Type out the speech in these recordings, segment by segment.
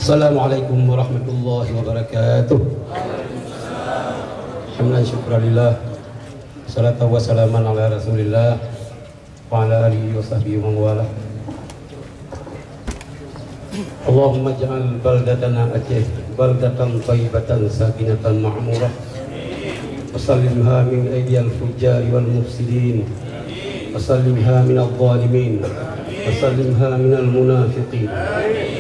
Assalamualaikum warahmatullahi wabarakatuh. Alhamdulillah, syukurillah, salatu wassalaman ala rasulillah wa ala alihi wa sahbihi wa wala. Allahumma ja'al baldatana Aceh baldatan thayyibatan sakinatan ma'murah wa sallimha min aydiyal fujjari wal mufsidin wa sallimha min adh-dhalimin wa sallimha min al-munafiqin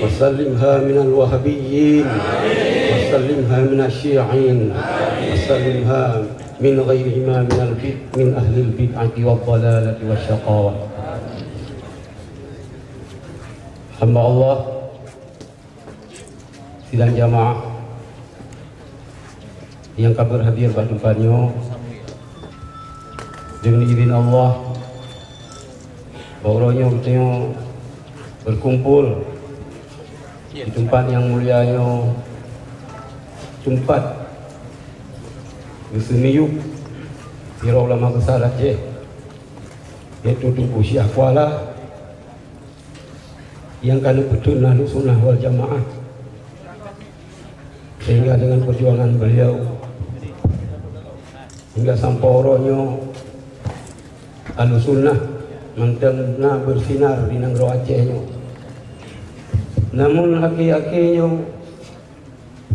wa sallimha min al-wahabiyyin wa sallimha min asy-syi'in wa sallimha min ghairihima min ahli al-bid'ati wad-dhalalati wasyaqawah. Hamba Allah sidang jamaah yang kabar hadir pada tempatnya dengan izin Allah bahwanya kita berkumpul di tempat yang mulianya, tempat bersemiyuk para ulama besar Aceh, yaitu Tunku Syekh Kuala yang kanu betul ahlu sunnah wal jamaah, sehingga dengan perjuangan beliau hingga sampai orangnya ahlu sunnah mentengah bersinar di negeri Acehnya. Namun akhir-akhirnya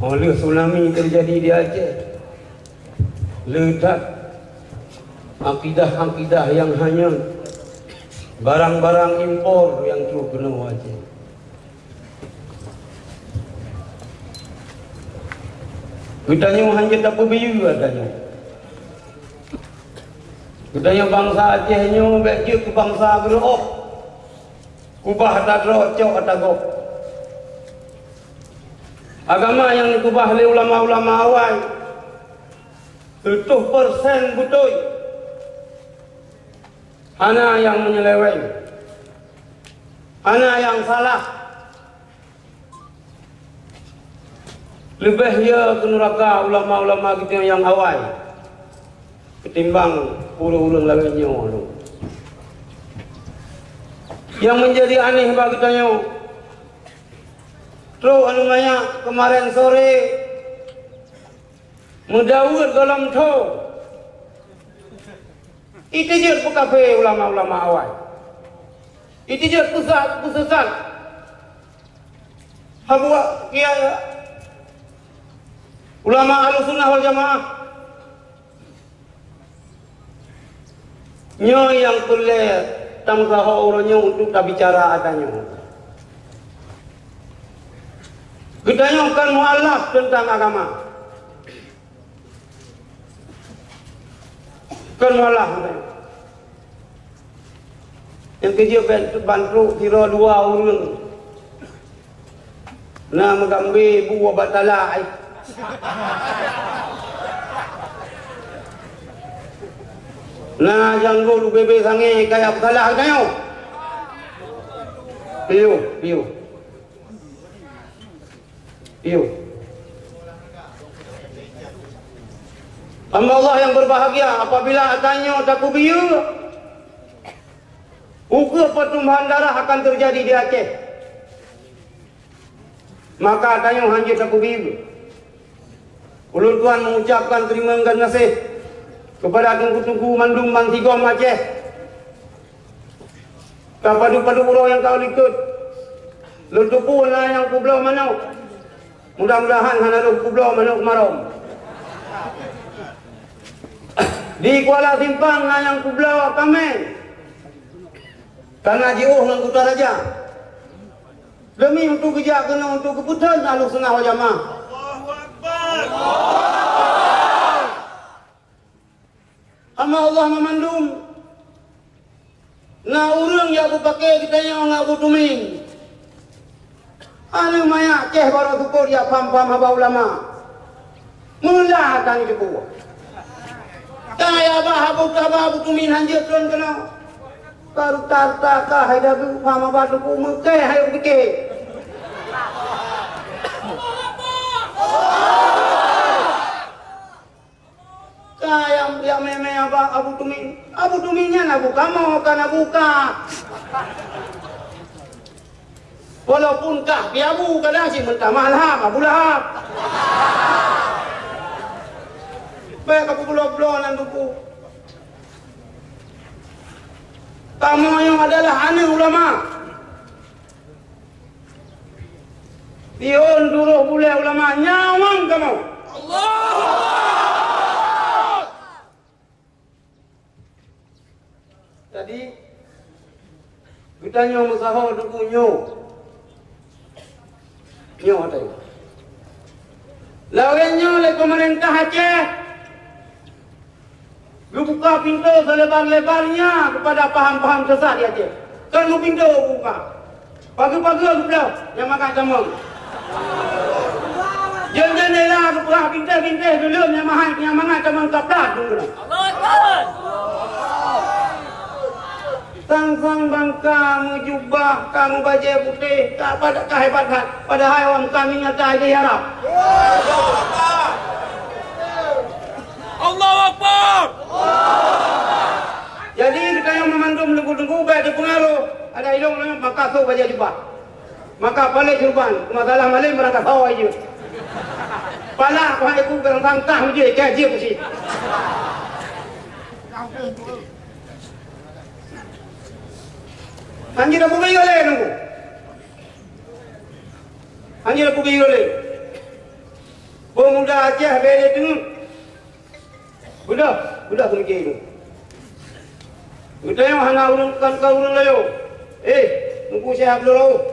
oleh tsunami terjadi di Aceh, ledak akidah-akidah yang hanya barang-barang impor yang terus kena Aceh. Kitanya hanya tak berbiu adanya. Kitanya bangsa Acehnya baik ke bangsa Gerok, kubah tak rocok atagok. Agama yang dikubah oleh ulama-ulama awal 100% betul. Ana yang menyeleweng, ana yang salah. Lebih ya ke neraka ulama-ulama kita yang awal ketimbang urung-urung lainnya. Yang menjadi aneh bagi kita, terus anumanya kemarin sore mendawur dalam tu itu je kafe ulama-ulama awal, itu je pusat habuak kiai ulama Ahlussunnah wal Jamaah nyo yang tulis tangga orangnya untuk tak bicara adanya. Kita akan mualaf tentang agama, kan mualaf yang kerja bantu kira 2 orang nak mengambil buah batalai. Nah, yang dulu bebe sange kayak salah kayo. Piu. Hamba Allah yang berbahagia apabila tanya taku biu, ukur pertumbuhan darah akan terjadi di Aceh. Maka tanya hanya taku biu. Ulun Tuhan mengucapkan terima kasih kepada tungku-tungku Mandum Bang Tigom Aceh, kapadu-padu pulau yang kau ikut, lutupu lah yang pulau mana, mudah-mudahan hana pulau mana kemarom. Di Kuala Simpang lah yang pulau Kamen, karena jauh dengan Kota Raja. Demi untuk kerja kena untuk keputusan Ahlussunnah wal Jamaah. Allahu Akbar. Ama Allah memandung na urang yang aku pakai kita yang aku tuming anu maya Aceh baru tukur ya pam-pam haba ulama mula tani debu kaya bahabu tumin hanjir tuan kena baru tarta ka haida bu pam haba tuku mengke hayo pikir yang dia meme Abu Tuminnya nak buka mau kan buka Walaupun kah piabu kadang si mentah malham Abu Lahab. Baik aku pulau-pulau nan tuku. Kamu yang adalah anak ulama. Pion duruh boleh ulama nyawang kamu. Allah. Tadi kita nyaw musahau duku nyaw. Nyaw ada. Lawannya oleh pemerintah Aceh. Buka pintu selebar-lebarnya kepada paham-paham sesat di Aceh. Kan pintu buka. Pagi-pagi aku bilang yang makan jamong. Jangan lah aku buka pintu-pintu dulu yang makan jamong kaplat dulu. Sang-sang bangka mujubah kamu baju putih tak pada kehebatan pada hayawan kami nyata di harap. Allahu Akbar. Jadi kita yang memandum lengku-lengku baik di pengaruh ada ilmu maka so baca jubah. Maka balik jurban masalah malih merangkap hawa je. Pala kau aku berang tangkah je gaji mesti. Anjir aku pergi oleh nunggu. Anjir aku pergi oleh. Pemuda Aceh beli tengah. Budak aku pergi itu. Budak yang hana urung kan kau urung layo. Nunggu saya Abdul Rauf.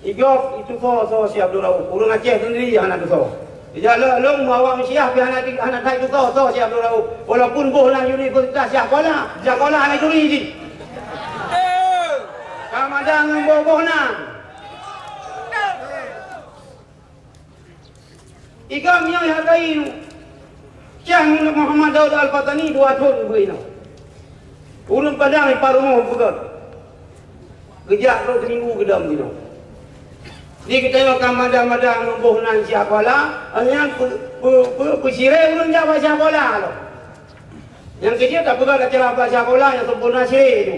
Igop itu so si Abdul Rauf. Urung Aceh sendiri hana tu so. Jalan long bawa Mesiah pi anak thai tu so si Abdul Rauf. Walaupun boh lang universitas sekolah anak curi je. Kamadang boh nang. Igam yang hargai nu. Syekh Muhammad Daud Al-Fatani 2 tahun begini. Urung padang parumo begal. Gejak ro seminggu gedam dino. Di kita yang kamadang boh nang sekolah, hanya pesire urung jawa sekolah lo. Yang kecil tak begal acara sekolah yang sempurna sire itu.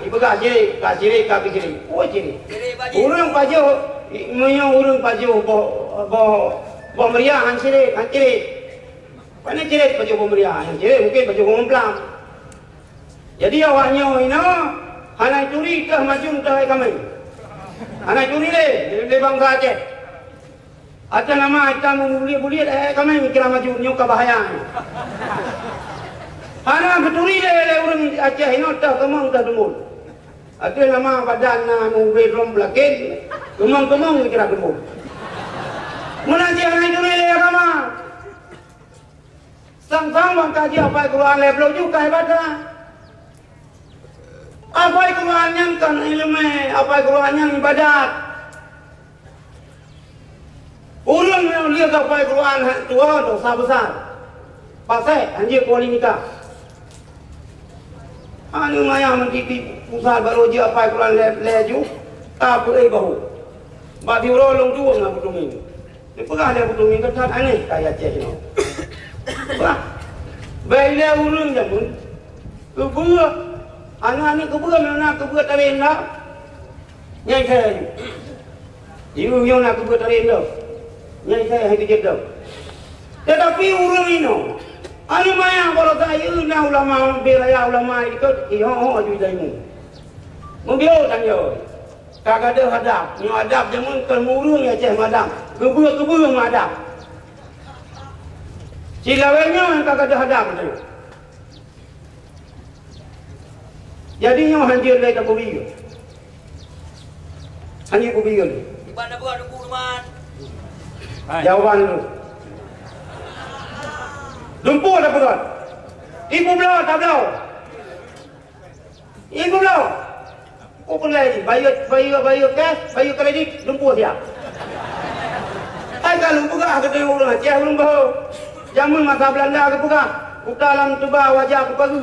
Ibaga ciri, kaki ciri. Oh ciri. Urung baju, urung baju boh meriah ciri. Mana ciri baju boh meriah? Ciri mungkin baju ngomplang. Jadi awaknya ini, hana curi kah maju kah kami? Hana curi le bangsa Aceh. Ada nama kita membuli kami kira maju nyuka bahaya. Hana beturi le urang Aceh ini tak kemang tak demul. Ada nama badan mungkin romblakin, kemang kira demul. Menanti hana curi le kama. Sang-sang bangka dia apa Quran le belum juga hebatlah. Apa Quran yang kan ilmu, apa Quran yang ibadat. Urang yang lihat apa Quran tua dosa besar. Pasai anjir kuali nikah. Anu maya mentipi pusat baru je apa Quran leju apa bahu. Babi rolong dua ngah butumin. Ni pegah dia butumin ketat aneh kaya Aceh ni. Bah. Baiklah urang jamun. Kebua. Anak-anak kebua tarin dah. Nyai saya. Ibu nak kebua tarin dah. Nyai saya hai kerja dah. Tetapi urang ini anu maya kalau saya na ulama belaya ulama itu ho ju daimu. Mubio tangyo. Kagak ada hadap, nyu hadap jamun kelmurung ya Aceh madam. Kebua madam. Cilawenya kagak ada hadap tu. Jadi nyu hanjir lai tak kubi. Hanjir kubi ke? Di mana buat aku teman? Jawapan dulu. Lumpur dah berat. Ibu belau tak belau. Ibu belau. Oh pun lagi. Bayu cash, bayu kredit, lumpur siap. Hai kan lumpur kah kata orang Aceh lumpur. Jamun masa Belanda ke buka. Buka alam tubah wajah ke pagi.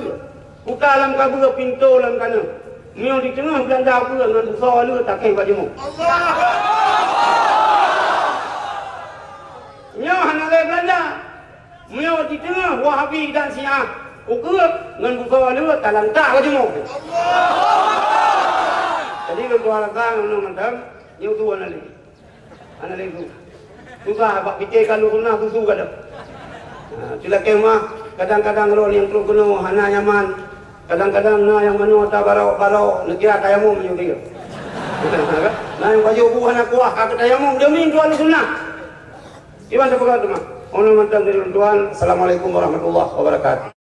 Buka alam kabur pintu alam kana. Mio di tengah Belanda apa dengan besar lu tak kena bajumu. Allah. Mio hana le Belanda. Mio di tengah Wahabi dan Syiah. Ukur dengan buka lu tak lantak bajumu. Allah. Jadi lu tuan tang nu mandang nyu tuan ali. Ana le tu. Juga bak pikir kalau kena susu kada. Sila kemah kadang-kadang rol yang perlu kena hana nyaman. Kadang-kadang na yang manu ta barau negara tayamu menyuting. Nah yang baju buah nak kuah kata tayamu demi tuan sunnah. Gimana berkata mah? Ono mandang dari tuan. Assalamualaikum warahmatullahi wabarakatuh.